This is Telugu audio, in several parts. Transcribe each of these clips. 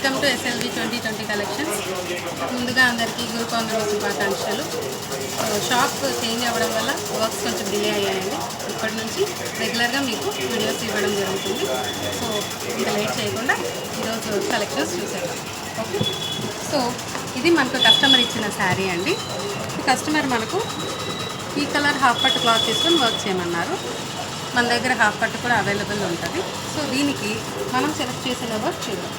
Welcome to SLV 2020 collections. ముందుగా అందరికీ గురు పౌర్ణమి శుభాకాంక్షలు. షాప్ చేంజ్ అవ్వడం వల్ల వర్క్స్ కొంచెం డిలే అయ్యాయండి. ఇప్పటి నుంచి రెగ్యులర్గా మీకు వీడియోస్ ఇవ్వడం జరుగుతుంది. సో ఇంకా లేట్ చేయకుండా ఈరోజు కలెక్షన్స్ చూసేద్దాం. ఓకే, సో ఇది మనకు కస్టమర్ ఇచ్చిన శారీ అండి. కస్టమర్ మనకు ఈ కలర్ హాఫ్ పట్టు క్లాత్ తీసుకొని వర్క్ చేయమన్నారు. మన దగ్గర హాఫ్ పట్టు కూడా అవైలబుల్ ఉంటుంది. సో దీనికి మనం సెలెక్ట్ చేసిన వర్క్ చూద్దాం.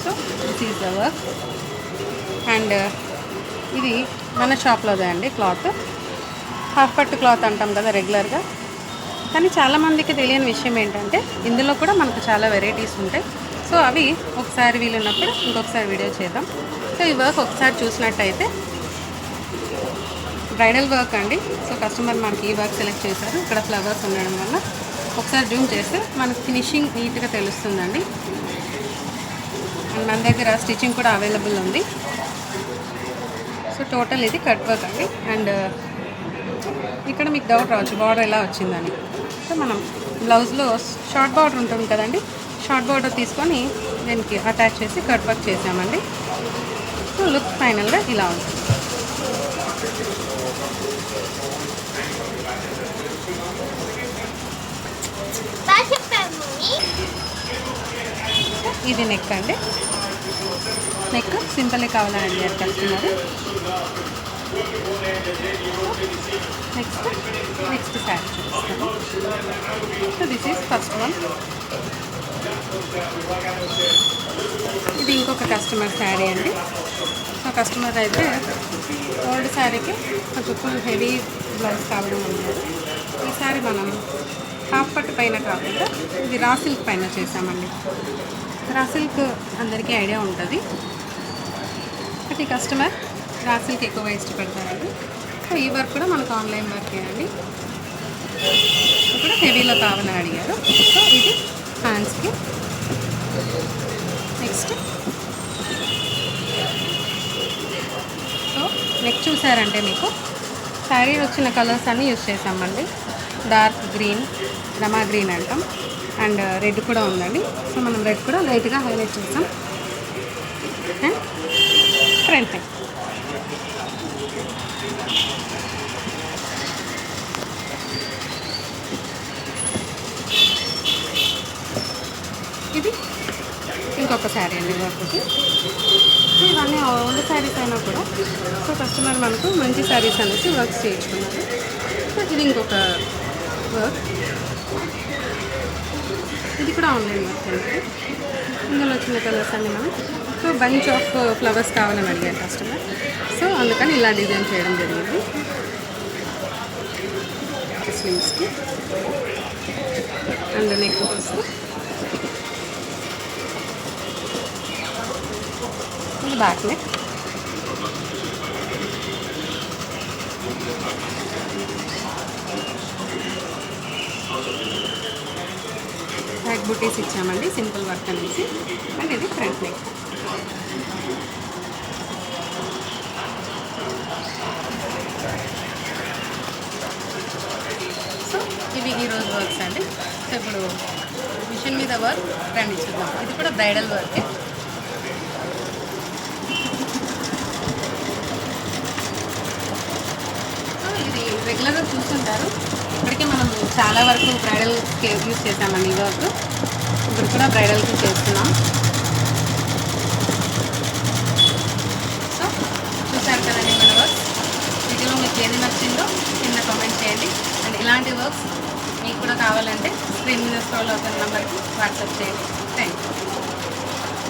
So this is the work and ఇది మన షాప్లోదే అండి. క్లాత్ హాఫ్ పట్టు క్లాత్ అంటాం కదా రెగ్యులర్గా, కానీ చాలామందికి తెలియని విషయం ఏంటంటే ఇందులో కూడా మనకు చాలా వెరైటీస్ ఉంటాయి. సో అవి ఒకసారి వీలున్నప్పుడు ఇంకొకసారి వీడియో చేద్దాం. సో ఈ వర్క్ ఒకసారి చూసినట్టయితే బ్రైడల్ వర్క్ అండి. సో కస్టమర్ మనకి ఈ వర్క్ సెలెక్ట్ చేశారు. ఇక్కడ ఫ్లవర్స్ ఉండడం వల్ల ఒకసారి జూమ్ చేస్తే మనకి ఫినిషింగ్ నీట్గా తెలుస్తుందండి. అండ్ మన దగ్గర స్టిచ్చింగ్ కూడా అవైలబుల్ ఉంది. సో టోటల్ ఇది కట్ వర్క్ అండి. అండ్ ఇక్కడ మీకు డౌట్ రావచ్చు బార్డర్ ఎలా వచ్చిందని. సో మనం బ్లౌజ్లో షార్ట్ బార్డర్ ఉంటుంది కదండి, షార్ట్ బార్డర్ తీసుకొని దీనికి అటాచ్ చేసి కట్ వర్క్ చేసామండి. సో లుక్ ఫైనల్గా ఇలా ఉంటుంది. ఇది నెక్ అండి. నెక్ సింపుల్గా కావాలని అడిగారు కస్టమర్. నెక్స్ట్ శారీ చూపిస్తాను. So this is first one. ఇది ఇంకొక కస్టమర్ శారీ అండి. సో కస్టమర్ అయితే ఓల్డ్ శారీకి కొంచెం ఫుల్ హెవీ బ్లౌజ్ కావడం అన్నారు. ఈసారి మనం హాఫ్ పట్టు పైన కాకుండా ఇది రా సిల్క్ పైన చేసామండి. రా సిల్క్ అందరికీ ఐడియా ఉంటుంది, బట్ ఈ కస్టమర్ రా సిల్క్ ఎక్కువగా ఇష్టపడతారండి. సో ఈ వర్క్ కూడా మనకు ఆన్లైన్ వర్కే అండి. ఇప్పుడు హెవీలో కావాలని అడిగారు. సో ఇది హ్యాండ్స్కి. నెక్స్ట్ సో నెక్ చూసారంటే మీకు శారీ వచ్చిన కలర్స్ అన్నీ యూజ్ చేసామండి. డార్క్ గ్రీన్, రమా గ్రీన్ అంటాం, అండ్ రెడ్ కూడా ఉందండి. సో మనం రెడ్ కూడా లైట్గా హైలైట్ చేసాం. And front neck. ఇది ఇంకొక శారీ అండి వర్క్కి. సో ఇవన్నీ ఓల్డ్ శారీస్ అయినా కూడా సో కస్టమర్ మనకు మంచి శారీస్ అనేసి వర్క్స్ చేయించుకున్నారు. సో ఇది ఇంకొక వర్క్. ఇది కూడా ఆన్లైన్ వర్క్ అండి. ఇందులో వచ్చిన కలర్స్ అన్నీ మనం సో బంచ్ ఆఫ్ ఫ్లవర్స్ కావాలని అడిగారు కస్టమర్. సో అందుకని ఇలా డిజైన్ చేయడం జరిగింది. స్లీవ్స్కి అండ్ నెక్ వస్తూ ఇది బ్యాక్ నెక్. బ్యాక్ బుటీస్ ఇచ్చామండి సింపుల్ వర్క్ అనేసి. అండ్ ఇది ఫ్రంట్ నెక్. సో ఇవి ఈరోజు వర్క్స్ అండి. సో ఇప్పుడు మిషన్ మీద వర్క్ రండి చూద్దాం. ఇది కూడా బ్రైడల్ వర్కే. సో ఇది రెగ్యులర్గా చూస్తుంటారు. ఇప్పటికే మనం చాలా వరకు బ్రైడల్కి యూజ్ చేసామండి ఈ వర్క్. ఇప్పుడు కూడా బ్రైడల్కి చేస్తున్నాం. సో చూసారు కదండి మన వర్క్. వీటిలో మీకు ఏది నచ్చిందో కింద కామెంట్ చేయండి. అండ్ ఇలాంటి వర్క్స్ మీకు కూడా కావాలంటే స్క్రీన్ మీద స్క్రోల్ అవుతున్న నెంబర్కి వాట్సాప్ చేయండి. Thank you.